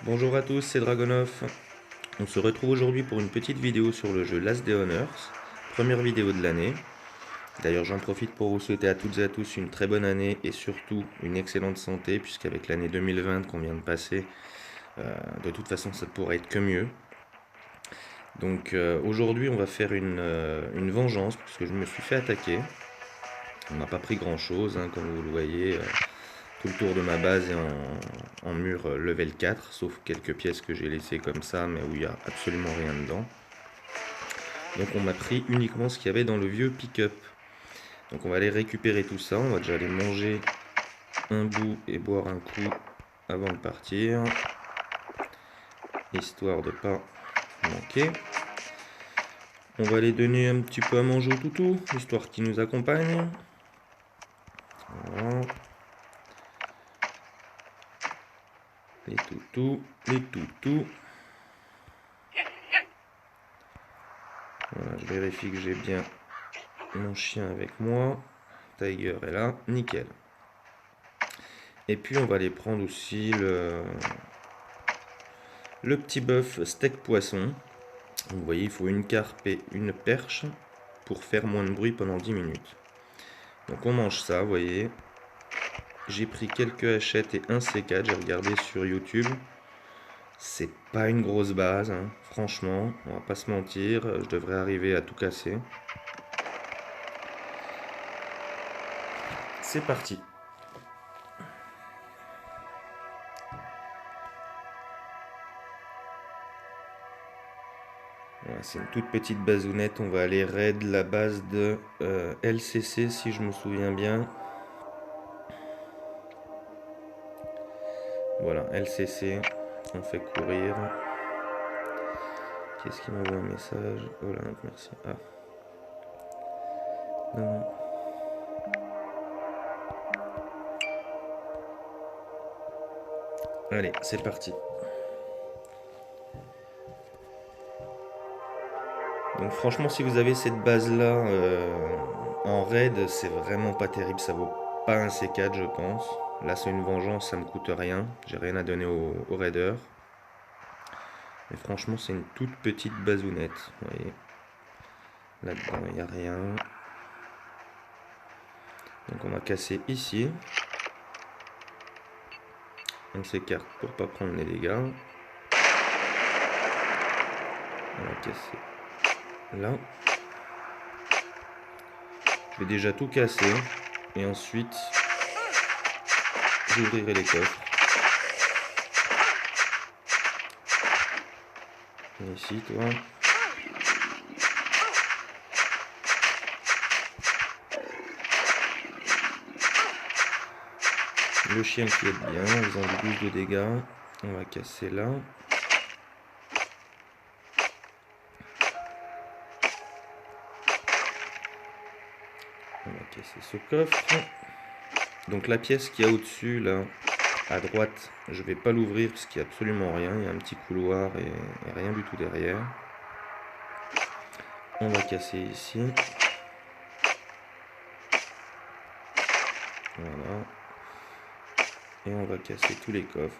Bonjour à tous, c'est Dragonoff. On se retrouve aujourd'hui pour une petite vidéo sur le jeu Last Day on Earth, première vidéo de l'année. D'ailleurs j'en profite pour vous souhaiter à toutes et à tous une très bonne année et surtout une excellente santé, puisqu'avec l'année 2020 qu'on vient de passer, de toute façon ça ne pourrait être que mieux. Donc aujourd'hui on va faire une vengeance, puisque je me suis fait attaquer. On n'a pas pris grand chose, hein, comme vous le voyez. Tout le tour de ma base est en mur level 4, sauf quelques pièces que j'ai laissées comme ça, mais où il n'y a absolument rien dedans. Donc on m'a pris uniquement ce qu'il y avait dans le vieux pick-up. Donc on va aller récupérer tout ça, on va déjà aller manger un bout et boire un coup avant de partir, histoire de pas manquer. On va aller donner un petit peu à manger au toutou, histoire qu'il nous accompagne. Voilà. Les toutous, les toutous. Voilà, je vérifie que j'ai bien mon chien avec moi. Tiger est là, nickel. Et puis on va aller prendre aussi le petit bœuf steak poisson. Vous voyez, il faut une carpe et une perche pour faire moins de bruit pendant 10 minutes. Donc on mange ça, vous voyez. J'ai pris quelques hachettes et un C4, j'ai regardé sur YouTube. C'est pas une grosse base, hein. Franchement, on va pas se mentir, je devrais arriver à tout casser. C'est parti. Voilà, c'est une toute petite bazounette, on va aller raid la base de LCC si je me souviens bien. Voilà, LCC, on fait courir. Qu'est-ce qui m'envoie un message? Voilà, merci. Ah. Non. Allez, c'est parti. Donc franchement, si vous avez cette base-là en raid, c'est vraiment pas terrible. Ça vaut pas un C4, je pense. Là, c'est une vengeance, ça me coûte rien. J'ai rien à donner aux raiders. Mais franchement, c'est une toute petite bazounette. Vous voyez. Là-dedans, il n'y a rien. Donc on va casser ici. On s'écarte pour pas prendre les dégâts. On va casser là. Je vais déjà tout casser. Et ensuite, j'ouvrirai les coffres. Et ici, toi. Le chien qui est bien, en faisant du 12 de dégâts. On va casser là. On va casser ce coffre. Donc la pièce qu'il y a au-dessus, là, à droite, je vais pas l'ouvrir parce qu'il n'y a absolument rien. Il y a un petit couloir et rien du tout derrière. On va casser ici. Voilà. Et on va casser tous les coffres.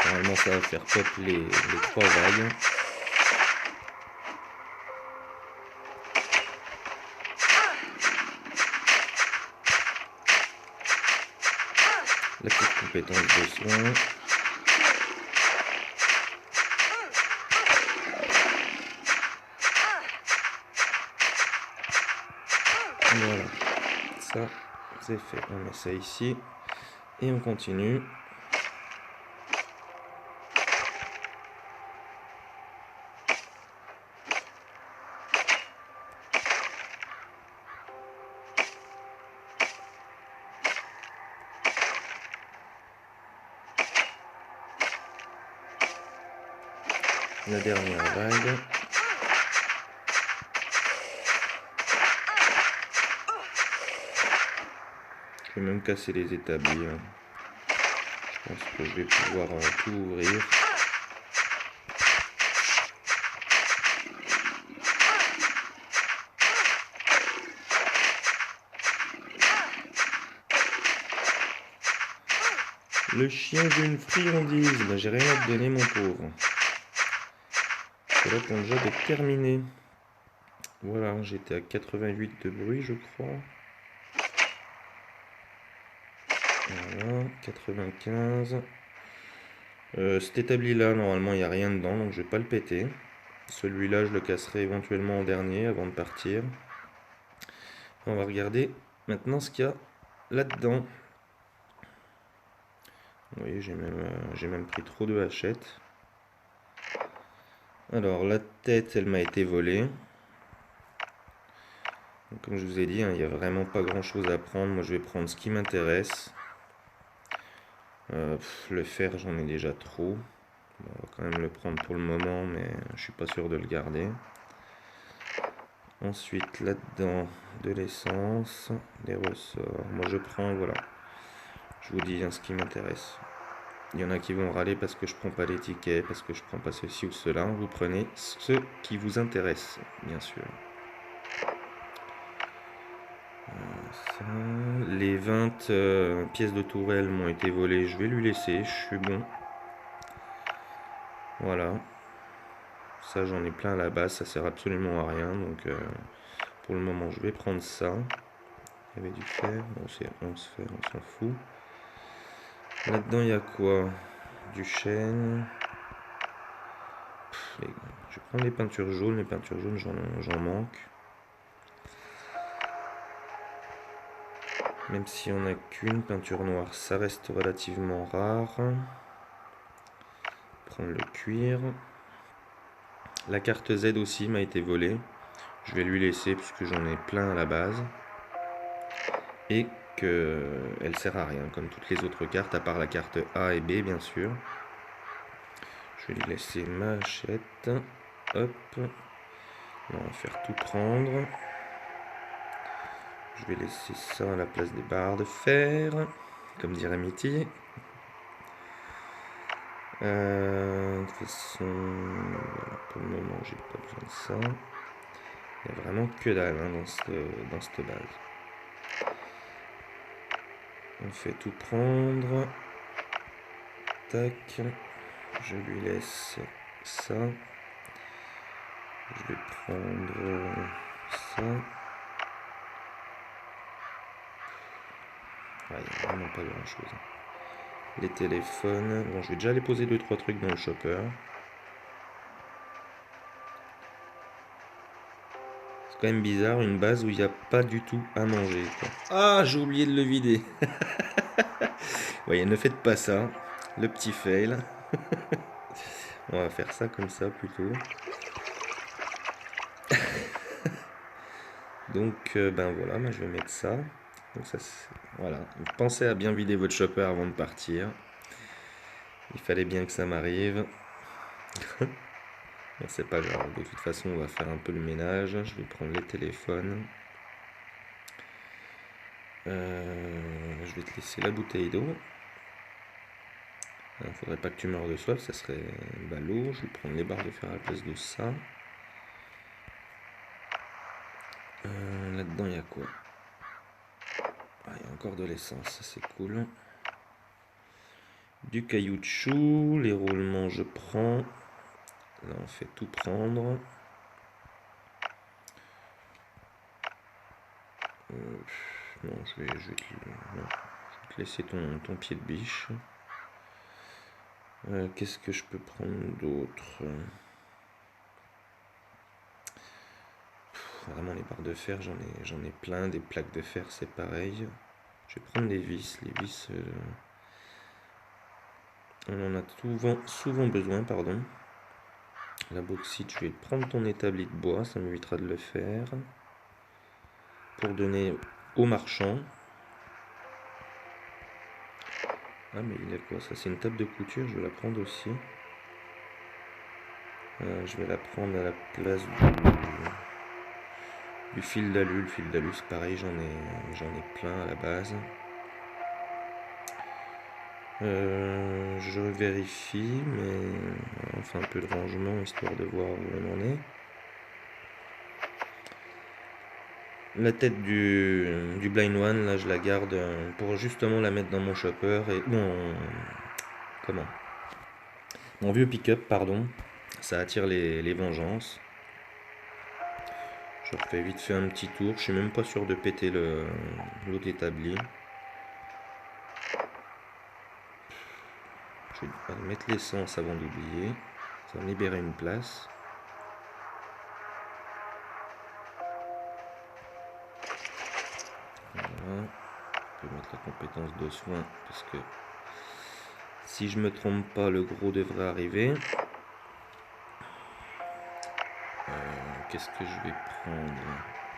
Normalement ça va faire pop les 3 vagues. La petite compétence de soin. Voilà, ça c'est fait. On met ça ici et on continue. La dernière vague. Je vais même casser les établis. Hein. Je pense que je vais pouvoir tout ouvrir. Le chien d'une friandise. Bah, j'ai rien à te donner, mon pauvre. Là, ton job est terminé. Voilà, j'étais à 88 de bruit, je crois. Voilà, 95. Cet établi-là, normalement, il n'y a rien dedans, donc je vais pas le péter. Celui-là, je le casserai éventuellement en dernier avant de partir. On va regarder maintenant ce qu'il y a là-dedans. Vous voyez, j'ai même pris trop de hachettes. Alors, la tête, elle m'a été volée. Donc, comme je vous ai dit, hein, il n'y a vraiment pas grand-chose à prendre. Moi, je vais prendre ce qui m'intéresse. Le fer, j'en ai déjà trop. Bon, on va quand même le prendre pour le moment, mais je suis pas sûr de le garder. Ensuite, là-dedans, de l'essence, des ressorts. Moi, je prends, voilà. Je vous dis hein, ce qui m'intéresse. Il y en a qui vont râler parce que je prends pas l'étiquette, parce que je prends pas ceci ou cela. Vous prenez ce qui vous intéresse, bien sûr. Ça. Les 20 pièces de tourelle m'ont été volées. Je vais lui laisser. Je suis bon. Voilà. Ça, j'en ai plein à la base. Ça sert absolument à rien. Donc, pour le moment, je vais prendre ça. Il y avait du fer. Bon, c'est 11 fer, on s'en fout. Là-dedans, il y a quoi? Du chêne. Je vais prendre les peintures jaunes. Les peintures jaunes, j'en manque. Même si on n'a qu'une peinture noire, ça reste relativement rare. Prendre le cuir. La carte Z aussi m'a été volée. Je vais lui laisser puisque j'en ai plein à la base. Et qu'elle sert à rien, comme toutes les autres cartes, à part la carte A et B, bien sûr. Je vais lui laisser ma hachette. Hop. On va faire tout prendre. Je vais laisser ça à la place des barres de fer, comme dirait Mitty. De toute façon, pour le moment, j'ai pas besoin de ça. Il n'y a vraiment que dalle hein, dans cette base. On fait tout prendre. Tac. Je lui laisse ça. Je vais prendre ça. Il n'y a vraiment pas grand chose. Les téléphones. Bon, je vais déjà aller poser 2-3 trucs dans le shopper. C'est quand même bizarre, une base où il n'y a pas du tout à manger, quoi. Ah, j'ai oublié de le vider. Ouais, ne faites pas ça. Le petit fail. On va faire ça comme ça plutôt. Donc, ben voilà, moi je vais mettre ça. Donc ça, voilà. Pensez à bien vider votre shopper avant de partir. Il fallait bien que ça m'arrive. Bon, c'est pas grave. De toute façon, on va faire un peu le ménage. Je vais prendre les téléphones. Je vais te laisser la bouteille d'eau. Il ne faudrait pas que tu meurs de soif, ça serait ballot. Je vais prendre les barres de fer à la place de ça. Là-dedans, il y a quoi? Ah, il y a encore de l'essence, ça c'est cool. Du caoutchouc, les roulements, je prends. Là, on fait tout prendre. Non, je vais te laisser ton pied de biche. Qu'est-ce que je peux prendre d'autre? Vraiment les barres de fer, j'en ai plein. Des plaques de fer, c'est pareil. Je vais prendre les vis. Les vis, on en a souvent besoin, pardon. La bauxite, je vais prendre ton établi de bois, ça m'évitera de le faire. Pour donner au marchand. Ah mais il y a quoi ça? C'est une table de couture, je vais la prendre aussi. Je vais la prendre à la place du fil d'alu. Le fil d'alu c'est pareil, j'en ai plein à la base. Je vérifie, mais on fait un peu de rangement histoire de voir où on en est. La tête du Blind One, là, je la garde pour justement la mettre dans mon chopper et comment? Mon vieux pick-up, pardon. Ça attire les vengeances. Je refais vite fait un petit tour. Je suis même pas sûr de péter l'autre établi. Je vais mettre l'essence avant d'oublier. Ça va me libérer une place. Voilà. Je vais mettre la compétence de soin parce que si je me trompe pas, le gros devrait arriver. Qu'est-ce que je vais prendre?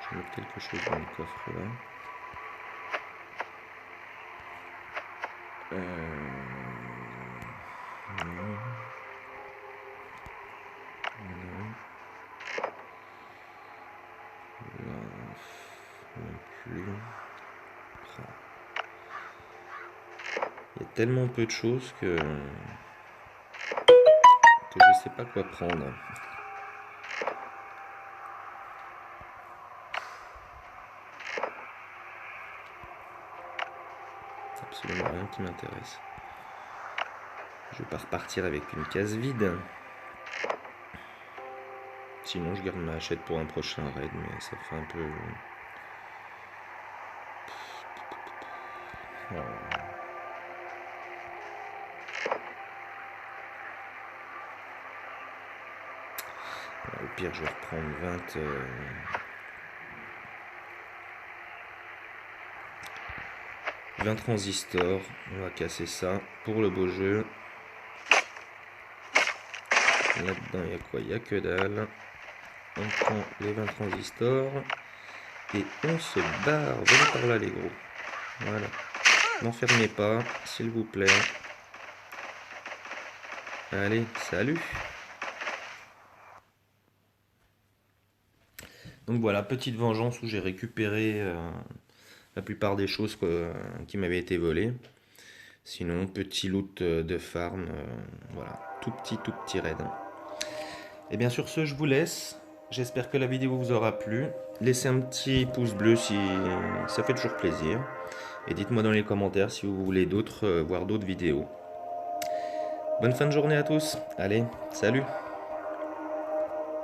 Je vais mettre quelque chose dans le coffre là. Non. Non. Là, non plus. Il y a tellement peu de choses que je sais pas quoi prendre. C'est absolument rien qui m'intéresse. Je vais pas repartir avec une case vide. Sinon, je garde ma hachette pour un prochain raid, mais ça fait un peu... Au pire, je vais reprendre 20 transistors. On va casser ça pour le beau jeu. Là-dedans, il y a quoi? Il n'y a que dalle. On prend les 20 transistors et on se barre. Venez par là, les gros. Voilà. N'enfermez pas, s'il vous plaît. Allez, salut! Donc voilà, petite vengeance où j'ai récupéré la plupart des choses qui m'avaient été volées. Sinon, petit loot de farm, voilà, tout petit raid. Et bien sur ce, je vous laisse. J'espère que la vidéo vous aura plu. Laissez un petit pouce bleu si ça fait toujours plaisir. Et dites-moi dans les commentaires si vous voulez voir d'autres vidéos. Bonne fin de journée à tous. Allez, salut!